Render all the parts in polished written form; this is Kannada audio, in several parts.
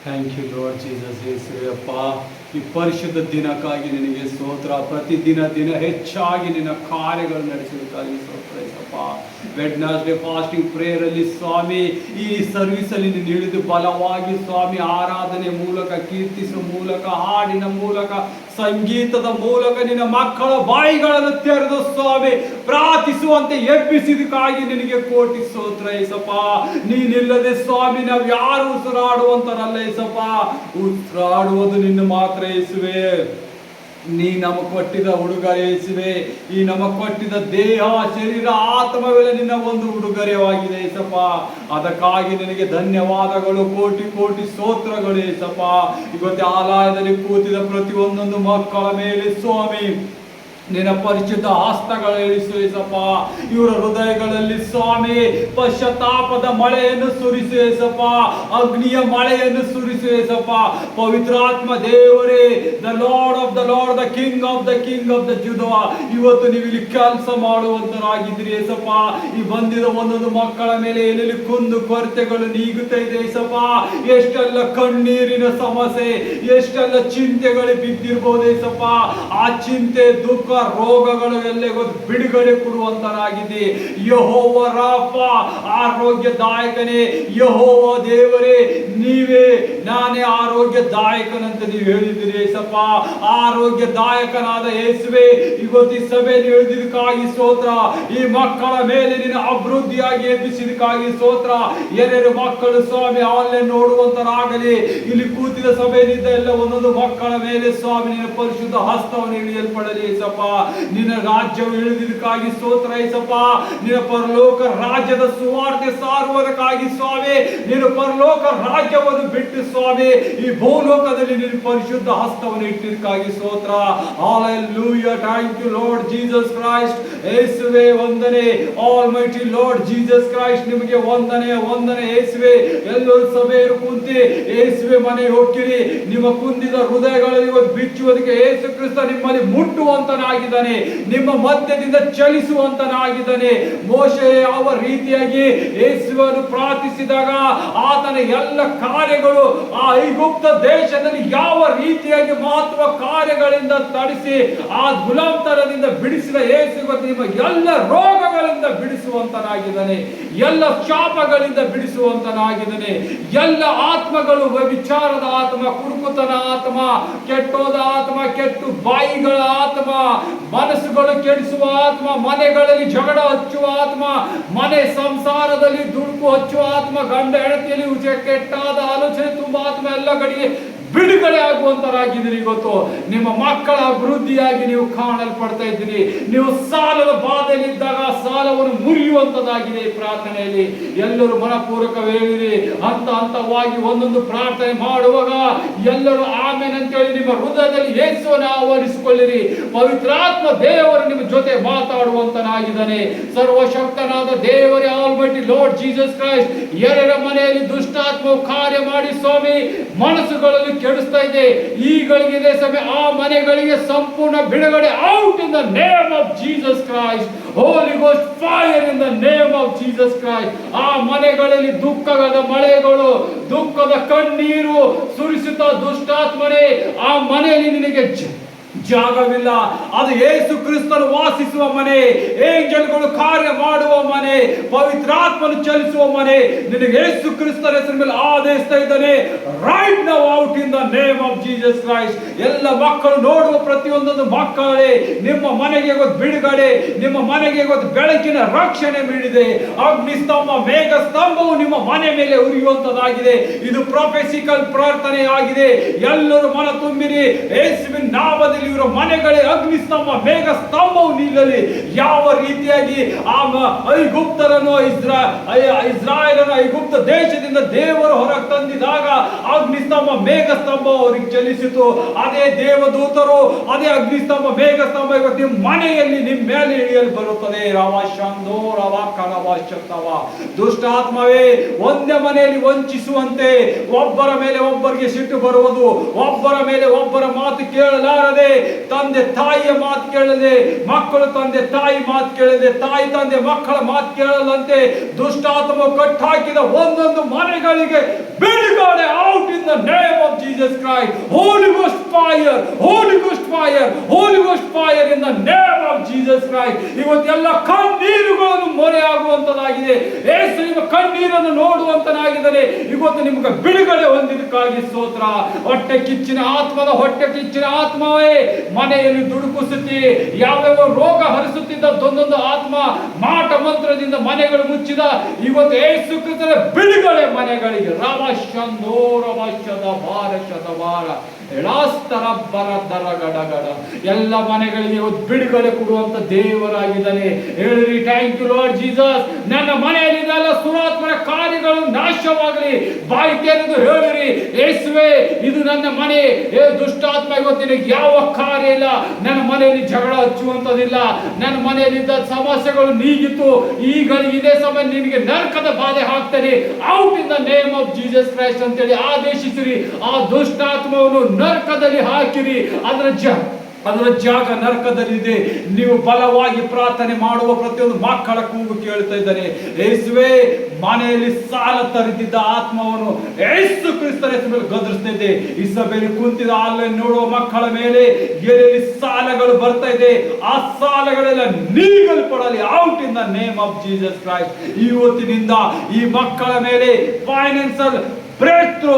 Thank you Lord Jesus. ಯೇಸುವಪ್ಪ, ಈ ಪರಿಶುದ್ಧ ದಿನಕ್ಕಾಗಿ ನಿನಗೆ ಸ್ತೋತ್ರ. ಪ್ರತಿದಿನ ಹೆಚ್ಚಾಗಿ ನಿನ್ನ ಕಾರ್ಯಗಳು ನಡೆಸೋದಕ್ಕಾಗಿ ಸ್ತೋತ್ರ ಯೇಸಪ್ಪ. ವೆಡ್ನಸ್ಡೇ ಫಾಸ್ಟಿಂಗ್ ಪ್ರೇಯರ್ ಅಲ್ಲಿ ಸ್ವಾಮಿ, ಈ ಸರ್ವಿಸ್ ಅಲ್ಲಿ ನೀನು ಹಿಡಿದು ಬಲವಾಗಿ ಸ್ವಾಮಿ ಆರಾಧನೆ ಮೂಲಕ, ಕೀರ್ತಿಸುವ ಮೂಲಕ, ಹಾಡಿನ ಮೂಲಕ, ಸಂಗೀತದ ಮೂಲಕ ನಿನ್ನ ಮಕ್ಕಳ ಬಾಯಿಗಳನ್ನು ತೆರೆದು ಸ್ವಾಮಿ ಪ್ರಾರ್ಥಿಸುವಂತೆ ಎಬ್ಬಿಸಿದಕ್ಕಾಗಿ ನಿನಗೆ ಕೋಟಿ ಸ್ತೋತ್ರ ಯೇಸಪ್ಪ. ನೀನಿಲ್ಲದೆ ಸ್ವಾಮಿ ನಾವು ಯಾರು ಉಸಿರಾಡುವಂತರಲ್ಲ ಯೇಸಪ್ಪ. ಉಸಿರಾಡುವುದು ನಿನ್ನ ಮಾತ್ರ ಯೇಸುವೆ. ನೀ ನಮಗೆ ಕೊಟ್ಟಿದ ಉಡುಗೊರೆ ಯೇಸುವೆ. ಈ ನಮಗೆ ಕೊಟ್ಟಿದ ದೇಹ, ಶರೀರ, ಆತ್ಮವೆಲ್ಲ ನಿನ್ನ ಒಂದು ಉಡುಗೊರೆಯಾಗಿದೆ ಯೇಸಪ್ಪ. ಅದಕ್ಕಾಗಿ ನಿನಗೆ ಧನ್ಯವಾದಗಳು, ಕೋಟಿ ಕೋಟಿ ಸ್ತೋತ್ರಗಳು ಯೇಸಪ್ಪ. ಇವತ್ತು ಆಲಯದಲ್ಲಿ ಕೂತಿದ ಪ್ರತಿಯೊಂದೊಂದು ಮಕ್ಕಳ ಮೇಲೆ ಸ್ವಾಮಿ ನಿನ್ನ ಪರಿಶುದ್ಧ ಹಸ್ತಗಳ ಇಳಿಸು ಯೇಸಪ್ಪ. ಇವರ ಹೃದಯಗಳಲ್ಲಿ ಸ್ವಾಮಿ ಪಶ್ಚಾತ್ತಾಪದ ಮಳೆಯನ್ನು ಸುರಿಸು ಯೇಸಪ್ಪ. ಅಗ್ನಿಯ ಮಳೆಯನ್ನು ಸುರಿಸು ಯೇಸಪ್ಪ. ಪವಿತ್ರಾತ್ಮ ದೇವರೇ, the lord of the lord, the king of the Judah, ಇವತ್ತು ನೀವು ಇಲ್ಲಿ ಕೆಲಸ ಮಾಡುವಂತರಾಗಿದ್ದೀರಿ ಯೇಸಪ್ಪ. ಈ ಬಂದಿದ ಒಂದೊಂದು ಮಕ್ಕಳ ಮೇಲೆ ಎಲ್ಲೆಲ್ಲಿ ಕುಂದು ಕೊರತೆಗಳು ನೀಗುತ್ತಾ ಇದೆ ಯೇಸಪ್ಪ. ಎಷ್ಟೆಲ್ಲ ಕಣ್ಣೀರಿನ ಸಮಸ್ಯೆ, ಎಷ್ಟೆಲ್ಲ ಚಿಂತೆಗಳು ಬಿದ್ದಿರ್ಬೋದು ಯೇಸಪ್ಪ. ಆ ಚಿಂತೆ, ದುಃಖ, ರೋಗಗಳು ಎಲ್ಲೆಗೂ ಬಿಡುಗಡೆ ಕೊಡುವಂತರಾಗಿದೆ. ಯೆಹೋವ ರಾಫ, ಆರೋಗ್ಯದಾಯಕನೇ, ಯೆಹೋವ ದೇವರೇ, ನೀವೇ ನಾನೇ ಆರೋಗ್ಯದಾಯಕನಂತ ನೀವು ಹೇಳಿದ್ದೀರಿ ಯೇಸಪ್ಪ. ಆರೋಗ್ಯದಾಯಕನಾದ ಯೇಸುವೆ, ಇವತ್ತು ಈ ಸಭೆಯಲ್ಲಿ ಹೇಳಿದ್ದಕ್ಕಾಗಿ ಸ್ತೋತ್ರ. ಈ ಮಕ್ಕಳ ಮೇಲೆ ನಿನ್ನ ಅಭಿವೃದ್ಧಿಯಾಗಿ ಎಬ್ಬಿಸಿದಕ್ಕಾಗಿ ಸ್ತೋತ್ರ. ಯಾರ್ಯಾರು ಮಕ್ಕಳು ಸ್ವಾಮಿ ಅಲ್ಲೇ ನೋಡುವಂತರಾಗಲಿ, ಇಲ್ಲಿ ಕೂತಿದ ಸಭೆಯಲ್ಲಿದ್ದ ಎಲ್ಲ ಒಂದೊಂದು ಮಕ್ಕಳ ಮೇಲೆ ಸ್ವಾಮಿ ನಿನ್ನ ಪರಿಶುದ್ಧ ಹಸ್ತವನ್ನು ಇಳಿಯಲ್ಪಡಲಿ ಯೇಸಪ್ಪ. ನಿನ್ನ ರಾಜ್ಯವು ಇಳಿದಿದ್ದಕ್ಕಾಗಿ ಸ್ತೋತ್ರ ಯೇಸಪ್ಪ. ನಿನ್ನ ಪರಲೋಕ ರಾಜ್ಯದ ಸುವಾರ್ತೆ ಸಾರುವುದಕ್ಕಾಗಿ ಸ್ವಾಮಿ, ನಿನ್ನ ಪರಲೋಕ ರಾಜ್ಯವನ್ನು ಬಿಟ್ಟು ಸ್ವಾಮಿ ಈ ಭೂಲೋಕದಲ್ಲಿ ನಿನ್ನ ಪರಿಶುದ್ಧ ಹಸ್ತವನ್ನು ಇಟ್ಟಿದ್ದಕ್ಕಾಗಿ ಸ್ತೋತ್ರ. Hallelujah. Thank you Lord Jesus Christ. ಯೇಸುವೆ ವಂದನೆ. ಆಲ್ಮೈಟಿ ಲಾರ್ಡ್ ಜೀಸಸ್ ಕ್ರೈಸ್ಟ್, ನಿಮಗೆ ವಂದನೆ ವಂದನೆ ಯೇಸುವೆ. ಎಲ್ಲರೂ ಸಭೆಯರು ಕುಂತಿ ಯೇಸುವೆ ಮನೆಗೆ ಹೋಗ್ತೀರಿ. ನಿಮ್ಮ ಕುಂದಿದ ಹೃದಯಗಳಲ್ಲಿ ಬಿಚ್ಚುವುದಕ್ಕೆ ಯೇಸು ಕ್ರಿಸ್ತ ನಿಮ್ಮಲ್ಲಿ ಮುಟ್ಟುವಂತನಾಗಿದ್ದಾನೆ, ನಿಮ್ಮ ಮಧ್ಯದಿಂದ ಚಲಿಸುವಂತನಾಗಿದ್ದಾನೆ. ಮೋಶೆ ಯಾವ ರೀತಿಯಾಗಿ ಯೇಸುವನ್ನು ಪ್ರಾರ್ಥಿಸಿದಾಗ ಆತನ ಎಲ್ಲ ಕಾರ್ಯಗಳು ಆ ಐಗುಪ್ತ ದೇಶದಲ್ಲಿ ಯಾವ ರೀತಿಯಾಗಿ ಮಹತ್ವ ಕಾರ್ಯಗಳಿಂದ ತಡಿಸಿ ಆ ಗುಲಾಮತನದಿಂದ ಬಿಡಿಸಿದ ಯೇಸು ನಿಮ್ಮ ಎಲ್ಲ ರೋಗಗಳಿಂದ ಬಿಡಿಸುವಂತನಾಗಿದ್ದಾನೆ, ಎಲ್ಲ ಶಾಪಗಳಿಂದ ಬಿಡಿಸುವಂತನಾಗಿದ್ದಾನೆ. ಎಲ್ಲ ಆತ್ಮಗಳು, ವಿಚಾರದ ಆತ್ಮ, ಕುರುಕುತನ ಆತ್ಮ, ಕೆಟ್ಟೋದ ಆತ್ಮ, ಕೆಟ್ಟು ಬಾಯಿಗಳ ಆತ್ಮ, ಮನಸ್ಸುಗಳು ಕೆಡಿಸುವ ಆತ್ಮ, ಮನೆಗಳಲ್ಲಿ ಜಗಳ ಹಚ್ಚುವ ಆತ್ಮ, ಮನೆ ಸಂಸಾರದಲ್ಲಿ ದುಡುಕು ಹಚ್ಚುವ ಆತ್ಮ, ಗಂಡ ಹೆಂಡತಿಯಲ್ಲಿ ಕೆಟ್ಟಾದ ಆಲೋಚನೆ ತುಂಬ ಆತ್ಮ ಎಲ್ಲ ಕಡೆಗೆ ಬಿಡುಗಡೆ ಆಗುವಂತರಾಗಿದ್ದೀರಿ. ಇವತ್ತು ನಿಮ್ಮ ಮಕ್ಕಳ ಅಭಿವೃದ್ಧಿಯಾಗಿ ನೀವು ಕಾಣಲ್ಪಡ್ತಾ ಇದ್ದೀರಿ. ನೀವು ಸಾಲದ ಬಾಧೆಯಲ್ಲಿದ್ದಾಗ ಸಾಲವನ್ನು ಮುರಿಯುವಂತದಾಗಿದೆ ಈ ಪ್ರಾರ್ಥನೆಯಲ್ಲಿ. ಎಲ್ಲರೂ ಮನಪೂರ್ವಕ ಹೇಳಿರಿ. ಹಂತ ಹಂತವಾಗಿ ಒಂದೊಂದು ಪ್ರಾರ್ಥನೆ ಮಾಡುವಾಗ ಎಲ್ಲರೂ ಆಮೇಲೆ ಅಂತೇಳಿ ನಿಮ್ಮ ಹೃದಯದಲ್ಲಿ ಯೇಸುವನ್ನು ಆಹ್ವಾನಿಸಿಕೊಳ್ಳಿರಿ. ಪವಿತ್ರಾತ್ಮ ದೇವರು ನಿಮ್ಮ ಜೊತೆ ಮಾತಾಡುವಂತನಾಗಿದ್ದಾನೆ. ಸರ್ವಶಕ್ತನಾದ ದೇವರೇ, ಆಲ್ಮೈಟಿ ಲಾರ್ಡ್ ಜೀಸಸ್ ಕ್ರೈಸ್ಟ್, ಯಾರ್ಯಾರ ಮನೆಯಲ್ಲಿ ದುಷ್ಟಾತ್ಮವು ಕಾರ್ಯ ಮಾಡಿ ಸ್ವಾಮಿ ಮನಸ್ಸುಗಳಲ್ಲಿ ಕೆಡಿಸ್ತಾ ಇದೆ, ಈಗಳಿಗೆ ಸಮಯ ಆ ಮನೆಗಳಿಗೆ ಸಂಪೂರ್ಣ ಬಿಡುಗಡೆ out in the name of Jesus Christ. Holy ghost fire in the name of Jesus Christ. ಆ ಮನೆಗಳಲ್ಲಿ ದುಃಖದ ಮಳೆಗಳು, ದುಃಖದ ಕಣ್ಣೀರು ಸುರಿಸುತ್ತಾ ದುಷ್ಟಾತ್ಮನೇ ಆ ಮನೆಯಲ್ಲಿ ನಿನಗೆ ಜಾಗವಿಲ್ಲ. ಅದು ಯೇಸು ಕ್ರಿಸ್ತನು ವಾಸಿಸುವ ಮನೆ, ಏಂಜಲ್ಗಳು ಕಾರ್ಯ ಮಾಡುವ ಮನೆ, ಪವಿತ್ರಾತ್ಮನು ಚಲಿಸುವ ಮನೆ. ನಿನಗೆ ಯೇಸು ಕ್ರಿಸ್ತನ ಹೆಸರಿನ ಮೇಲೆ ಆದೇಶಿಸ್ತಾ ಇದ್ದಾನೆ, right now out in the name of Jesus Christ. ಎಲ್ಲ ಮಕ್ಕಳು ನೋಡುವ ಪ್ರತಿಯೊಂದೊಂದು ಮಕ್ಕಳೇ, ನಿಮ್ಮ ಮನೆಗೆ ಗೊತ್ತು ಬಿಡುಗಡೆ, ನಿಮ್ಮ ಮನೆಗೆ ಗೊತ್ತು ಬೆಳಕಿನ ರಕ್ಷಣೆ ನೀಡಿದೆ. ಅಗ್ನಿ ಸ್ತಂಭ, ಮೇಘ ಸ್ತಂಭವು ನಿಮ್ಮ ಮನೆ ಮೇಲೆ ಉರಿಯುವಂತದಾಗಿದೆ. ಇದು ಪ್ರೊಫೆಸಿಕಲ್ ಪ್ರಾರ್ಥನೆ ಆಗಿದೆ. ಎಲ್ಲರೂ ಮನ ತುಂಬಿರಿ. ಯೇಸುವಿನ ನಾಮದಲ್ಲಿ ಇವರ ಮನೆಗಳೇ ಅಗ್ನಿ ಸ್ತಂಭ, ಮೇಘ ಸ್ತಂಭವು ನಿಲ್ಲಲಿ. ಯಾವ ರೀತಿಯಾಗಿ ಆ ಐಗುಪ್ತರನ್ನು ಇಸ್ರಾಯೇಲನ ಐಗುಪ್ತ ದೇಶದಿಂದ ದೇವರು ಹೊರಗೆ ತಂದಿದಾಗ ಅಗ್ನಿ ಸ್ತಂಭ, ಮೇಘ ಸ್ತಂಭ ಅವರಿಗೆ ಚಲಿಸಿತು. ಅದೇ ದೇವದೂತರು, ಅದೇ ಅಗ್ನಿ ಸ್ತಂಭ, ಮೇಘ ಸ್ತಂಭ ಇವತ್ತು ನಿಮ್ಮ ಮನೆಯಲ್ಲಿ ನಿಮ್ಮ ಮೇಲೆ ಇಳಿಯಲು ಬರುತ್ತದೆ. ರವಾಶಂದೋ ರವಾಕರವಾಶತವ. ದುಷ್ಟಾತ್ಮವೇ, ಒಂದೇ ಮನೆಯಲ್ಲಿ ವಂಚಿಸುವಂತೆ ಒಬ್ಬರ ಮೇಲೆ ಒಬ್ಬರಿಗೆ ಸಿಟ್ಟು ಬರುವುದು, ಒಬ್ಬರ ಮೇಲೆ ಒಬ್ಬರ ಮಾತು ಕೇಳಲಾರದೆ, ತಂದೆ ತಾಯಿಯ ಮಾತು ಕೇಳದೆ, ಮಕ್ಕಳು ತಂದೆ ತಾಯಿ ಮಾತು ಕೇಳದೆ, ತಾಯಿ ತಂದೆ ಮಕ್ಕಳ ಮಾತು ಕೇಳದಂತೆ ದುಷ್ಟಾತ್ಮ ಕಟ್ಟಾಕಿದ ಒಂದೊಂದು ಮನೆಗಳಿಗೆ ಬಿಡುಗಡೆ out in the name Jesus Christ. Holy Ghost fire, Holy Ghost fire, Holy Ghost fire in the name of Jesus Christ. ಇವತ್ತೆಲ್ಲ ಕಣ್ಣೀರುಗಳನ್ನು ಮೊರೆಯಾಗುವಂತದಾಗಿದೆ. ಯೇಸು ನಿಮ್ಮ ಕಣ್ಣೀರನ್ನು ನೋಡುವಂತನಾಗಿದ್ದಾನೆ. ಇವತ್ತು ನಿಮಗೆ ಬಿಡುಗಡೆ ಹೊಂದಿದ್ದಕ್ಕಾಗಿ ಸ್ತೋತ್ರ. ಹೊಟ್ಟೆ ಕಿಚ್ಚಿನ ಆತ್ಮವೇ ಮನೆಯಲ್ಲಿ ದುಡುಕುಸುತ್ತಿ ಯಾವ್ಯಾವ ರೋಗ ಹರಿಸುತ್ತಿದ್ದೊಂದೊಂದು ಆತ್ಮ ಮಾಟ ಮಂತ್ರದಿಂದ ಮನೆಗಳು ಮುಚ್ಚಿದ ಇವತ್ತು ಯೇಸು ಕ್ರಿಸ್ತನ ಬಿಡುಗಡೆ ಮನೆಗಳಿಗೆ ಎಲ್ಲ ಮನೆಗಳಿಗೆ ಬಿಡುಗಡೆ ಕೊಡುವಂತ ದೇವರಾಗಿದ್ದಾನೆ. ಹೇಳಿರಿ ಥ್ಯಾಂಕ್ ಯು ಲಾರ್ಡ್ ಜೀಸಸ್. ನನ್ನ ಮನೆಯಲ್ಲಿದ್ದೆಲ್ಲ ಸುರಾತ್ಮನ ಕಾರ್ಯಗಳು ನಾಶವಾಗಲಿ. ಬಾಯಿ ತೆರೆದು ಹೇಳಿರಿ, ಯೇಸುವೆ ಇದು ನನ್ನ ಮನೆ. ದುಷ್ಟಾತ್ಮ ಇವತ್ತಿನ ಯಾವ ಕಾರ್ಯ ಇಲ್ಲ. ನನ್ನ ಮನೆಯಲ್ಲಿ ಜಗಳ ಹಚ್ಚುವಂತದಿಲ್ಲ. ನನ್ನ ಮನೆಯಲ್ಲಿದ್ದ ಸಮಸ್ಯೆಗಳು ನೀಗಿತ್ತು. ಈಗ ಇದೇ ಸಮಯ ನಿನಗೆ ನರಕದ ಬಾಧೆ ಹಾಕ್ತೇನೆ. Out in the name of Jesus Christ ಅಂತೇಳಿ ಆದೇಶಿಸಿರಿ. ಆ ದುಷ್ಟಾತ್ಮವನ್ನು ನರಕದಲ್ಲಿ ಹಾಕಿರಿ. ಅದರ ಜಾಗ ನರಕದಲ್ಲಿದೆ. ನೀವು ಬಲವಾಗಿ ಪ್ರಾರ್ಥನೆ ಮಾಡುವ ಪ್ರತಿಯೊಂದು ಮಕ್ಕಳ ಕೂಗು ಕೇಳ್ತಾ ಇದ್ದಾರೆ. ಯೇಸುವೆ ಮನೆಯಲ್ಲಿ ಸಾಲ ತರಿದಿದ್ದ ಆತ್ಮವನ್ನು ಯೇಸು ಕ್ರಿಸ್ತನ ಹೆಸರಲ್ಲಿ ಗದರಿಸ್ತಾ ಇದೆ. ಈ ಸಭೆಯಲ್ಲಿ ಕುಂತಿದ ಆನ್ಲೈನ್ ನೋಡುವ ಮಕ್ಕಳ ಮೇಲೆ ಎಲ್ಲಿ ಸಾಲಗಳು ಬರ್ತಾ ಇದೆ, ಆ ಸಾಲಗಳೆಲ್ಲ ನೀಗಲ್ಪಡಲಿ. Out in the name of Jesus Christ. ಇವತ್ತಿನಿಂದ ಈ ಮಕ್ಕಳ ಮೇಲೆ ಫೈನಾನ್ಸಿಯಲ್ ಬ್ರೇಕ್ ಥ್ರೂ,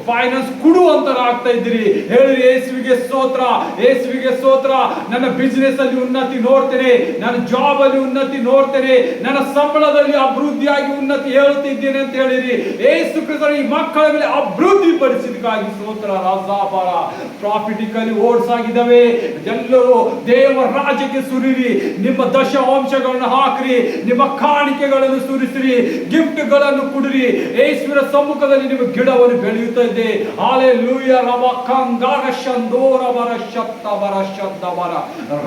ಫೈನಾನ್ಸ್ ಕೊಡುವಂತರಾಗ್ತಾ ಇದ್ದೀರಿ. ಹೇಳಿರಿ ಯೇಸುವಿಗೆ ಸ್ತೋತ್ರ, ಯೇಸುವಿಗೆ ಸ್ತೋತ್ರ. ನನ್ನ ಬಿಸಿನೆಸ್ ಅಲ್ಲಿ ಉನ್ನತಿ ನೋಡ್ತೇನೆ, ನನ್ನ ಜಾಬ್ ಅಲ್ಲಿ ಉನ್ನತಿ ನೋಡ್ತೇನೆ, ನನ್ನ ಸಂಬಳದಲ್ಲಿ ಅಭಿವೃದ್ಧಿಯಾಗಿ ಉನ್ನತಿ ಹೇಳುತ್ತಿದ್ದೇನೆ ಅಂತ ಹೇಳಿರಿ. ಯೇಸು ಕ್ರಿಸ್ತರು ಈ ಮಕ್ಕಳ ಮೇಲೆ ಅಭಿವೃದ್ಧಿ ಪಡಿಸಿದಕ್ಕಾಗಿ ಸ್ತೋತ್ರ. ರಾಜಾಬಾರ ಪ್ರಾಫಿಟಿಕಲಿ ಓಡ್ಸ್ ಆಗಿದ್ದಾವೆ. ಎಲ್ಲರೂ ದೇವರ ರಾಜ್ಯಕ್ಕೆ ಸುರಿರಿ. ನಿಮ್ಮ ದಶಾಂಶಗಳನ್ನು ಹಾಕ್ರಿ, ನಿಮ್ಮ ಕಾಣಿಕೆಗಳನ್ನು ಸುರಿಸಿರಿ, ಗಿಫ್ಟ್ಗಳನ್ನು ಕೊಡಿರಿ. ಯೇಸುವಿನ ಸಮ್ಮುಖದಲ್ಲಿ ನಿಮ್ಮ ಗಿಡವನ್ನು ಬೆಳೆಯುತ್ತಾ ಇದೆ. ಹಾಲೆಲೂಯಾ. ರಬಕಂಗಾರ ಶಂದೋರ ಬರ ಶಬ್ದ ಬರ ಶಬ್ದ ಬರ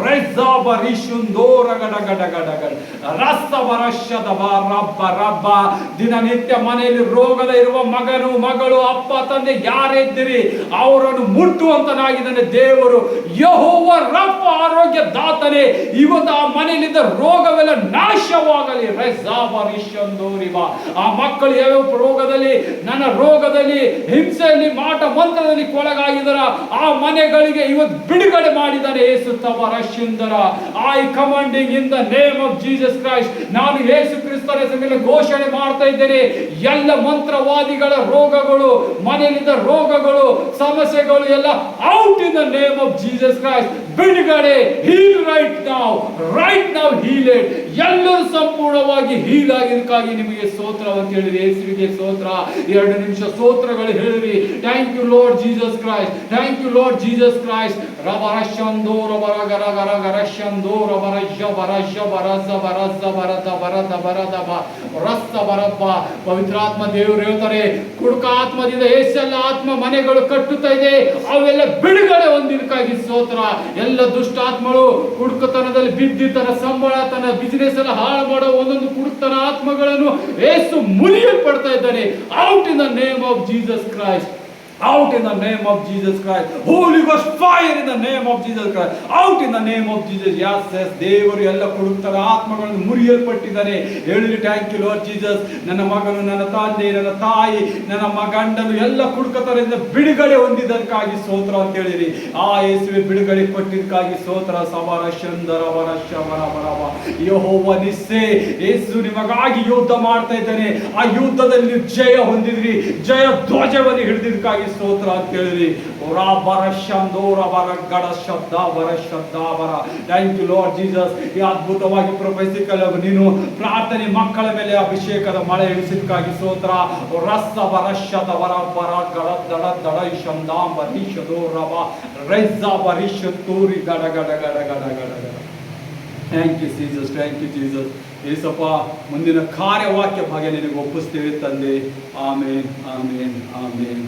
ರೆಜ್ಜಾ ಬರಿಶುಂದೋರ ಗಡ ಗಡ ಗಡ ಗಡ ರಸ್ತ ಬರ ಶದ ರಬ್ಬ ರಬ್ಬ. ದಿನನಿತ್ಯ ಮನೆಯಲ್ಲಿ ರೋಗದ ಇರುವ ಮಗನು ಮಗಳು ಅಪ್ಪ ತಂದೆ ಯಾರೇ ಇದ್ದೀರಿ ಅವರನ್ನು ಮುಟ್ಟುವಂತನಾಗಿದ್ದಾನೆ ದೇವರು. ಯೆಹೋವ ರಬ್ಬ ಆರೋಗ್ಯ ದಾತನೇ. ಇವತ್ತು ಆ ಮನೆಯಲ್ಲಿದ್ದ ರೋಗವೆಲ್ಲ ನಾಶವಾಗಲಿ. ರೆಜ್ಜಾ ಬರಿಶುಂದೋರಿವ. ಆ ಮಕ್ಕಳು ಯಾವ ರೋಗದಲ್ಲಿ, ನನ್ನ ರೋಗದಲ್ಲಿ, ಹಿಂಸೆಯಲ್ಲಿ, ಮಾಟ ಮಂತ್ರದಲ್ಲಿ ಕೊಳಗಾಗಿದರ ಆ ಮನೆಗಳಿಗೆ ಇವತ್ತು ಬಿಡುಗಡೆ ಮಾಡಿದ್ದಾರೆ ಯೇಸು ತವರ ಸುಂದರ. I commanding in the name of Jesus Christ. ನಾನು ಯೇಸು ಕ್ರಿಸ್ತನ ಹೆಸರಿನಲ್ಲಿ ಘೋಷಣೆ ಮಾಡ್ತಾ ಇದ್ದೇನೆ. ಎಲ್ಲ ಮಂತ್ರವಾದಿಗಳ ರೋಗಗಳು, ಮನೆಯಲ್ಲಿದ್ದ ರೋಗಗಳು, ಸಮಸ್ಯೆಗಳು ಎಲ್ಲ out in the name of Jesus Christ. ಬಿಡುಗಡೆ. Heal right now heal it. ಎಲ್ಲರೂ ಸಂಪೂರ್ಣವಾಗಿ ಹೀಲ್ ಆಗಿದ್ದಕ್ಕಾಗಿ ನಿಮಗೆ ಸ್ತೋತ್ರ ಅಂತ ಹೇಳಿರಿ. ಯೇಸುವಿಗೆ ಸ್ತೋತ್ರ. 2 ನಿಮಿಷ ಸ್ತೋತ್ರಗಳು ಹೇಳಿರಿ. Thank you Lord Jesus Christ, thank you Lord Jesus Christ. ರಬರಶಂದೋ ರಬರ ಗರ ಗರ ಗರಶಂದೋ ರಬರಶ ಬರಶ ಬರಸ ಬರಸ ಬರದ ಬರದ ಬರದ ರಸ್ತ ಬರಬ್ಬ. ಪವಿತ್ರಾತ್ಮ ದೇವರು ಹೇಳ್ತಾರೆ, ಕುಡುಕ ಆತ್ಮದಿಂದ ಎಷ್ಟೆಲ್ಲ ಆತ್ಮ ಮನೆಗಳು ಕಟ್ಟುತ್ತಾ ಇದೆ ಅವೆಲ್ಲ ಬಿಡುಗಡೆ ಹೊಂದಿದ್ದಕ್ಕಾಗಿ ಸ್ತೋತ್ರ. ಎಲ್ಲ ದುಷ್ಟಾತ್ಮಗಳು ಕುಡುಕತನದಲ್ಲಿ ಬಿದ್ದಿ ತನ್ನ ಸಂಬಳ, ತನ್ನ ಬಿಸಿನೆಸ್ ಎಲ್ಲ ಹಾಳು ಮಾಡೋ ಒಂದೊಂದು ಕುಡುಕತನ ಆತ್ಮಗಳನ್ನು ಯೇಸು ಮುರಿಯಲ್ಪಡ್ತಾ ಇದ್ದಾನೆ. Out in the name of Jesus Christ. Out in the name of Jesus Christ. Holy Ghost fire in the name of Jesus Christ. Out in the name of Jesus. Yes, yes. ದೇವರು ಎಲ್ಲ ಕೊಡುತ್ತಾರೆ ಆತ್ಮಗಳನ್ನು ಮುರಿಯಲ್ಪಟ್ಟಿದ್ದಾನೆ. ಹೇಳಿರಿ ಥ್ಯಾಂಕ್ ಯು ಲಾರ್ಡ್ ಜೀಸಸ್. ನನ್ನ ಮಗನು, ನನ್ನ ತಂದೆ, ನನ್ನ ತಾಯಿ, ನನ್ನ ಗಂಡನು ಎಲ್ಲ ಕುಡುಕತನದಿಂದ ಬಿಡುಗಡೆ ಹೊಂದಿದ್ದಕ್ಕಾಗಿ ಸ್ತೋತ್ರ ಅಂತ ಹೇಳಿರಿ. ಆ ಯೇಸುವೆ ಬಿಡುಗಡೆ ಕೊಟ್ಟಿದ್ದಕ್ಕಾಗಿ ಸ್ತೋತ್ರ. ಸವರ ಶಂದರ ವರ ಶವರ ಬರವ. ಯೆಹೋವ ನಿಸ್ಸೆ. ಯೇಸು ನಿಮಗಾಗಿ ಯುದ್ಧ ಮಾಡ್ತಾ ಇದ್ದಾನೆ. ಆ ಯುದ್ಧದಲ್ಲಿ ನೀವು ಜಯ ಹೊಂದಿದ್ರಿ. ಜಯ ಧ್ವಜವನ್ನು ಹಿಡಿದಿದ್ದಕ್ಕಾಗಿ ಸ್ತೋತ್ರ ಅಂತ ಹೇಳಿರಿ. Thank you Lord Jesus. ಈ ಅದ್ಭುತವಾಗಿ ಪ್ರೊಫೆಸಿಕಲ್ ನೀನು ಪ್ರಾರ್ಥನೆ ಮಕ್ಕಳ ಮೇಲೆ ಅಭಿಷೇಕದ ಮಳೆ ಇಳಿಸಿದಕ್ಕಾಗಿ ಸ್ತೋತ್ರ. ರಸ ಬರಶದ ವರ ಬರ ಗಡ ದಡ ದಡ ಶಂದಾಂ ಬರಿಷದೋ ರವ ರೈಜ ಬರಿಷತೂರಿ ಗಡ ಗಡ ಗಡ ಗಡ ಗಡ ಗಡ. Thank you Jesus, thank you Jesus. ಏಸಪ್ಪ, ಮುಂದಿನ ಕಾರ್ಯವಾಕ್ಯ ಭಾಗ ನಿನಗೆ ಒಪ್ಪಿಸ್ತೇವೆ ತಂದೆ. ಆಮೇನ್, ಆಮೇನ್, ಆಮೇನ್.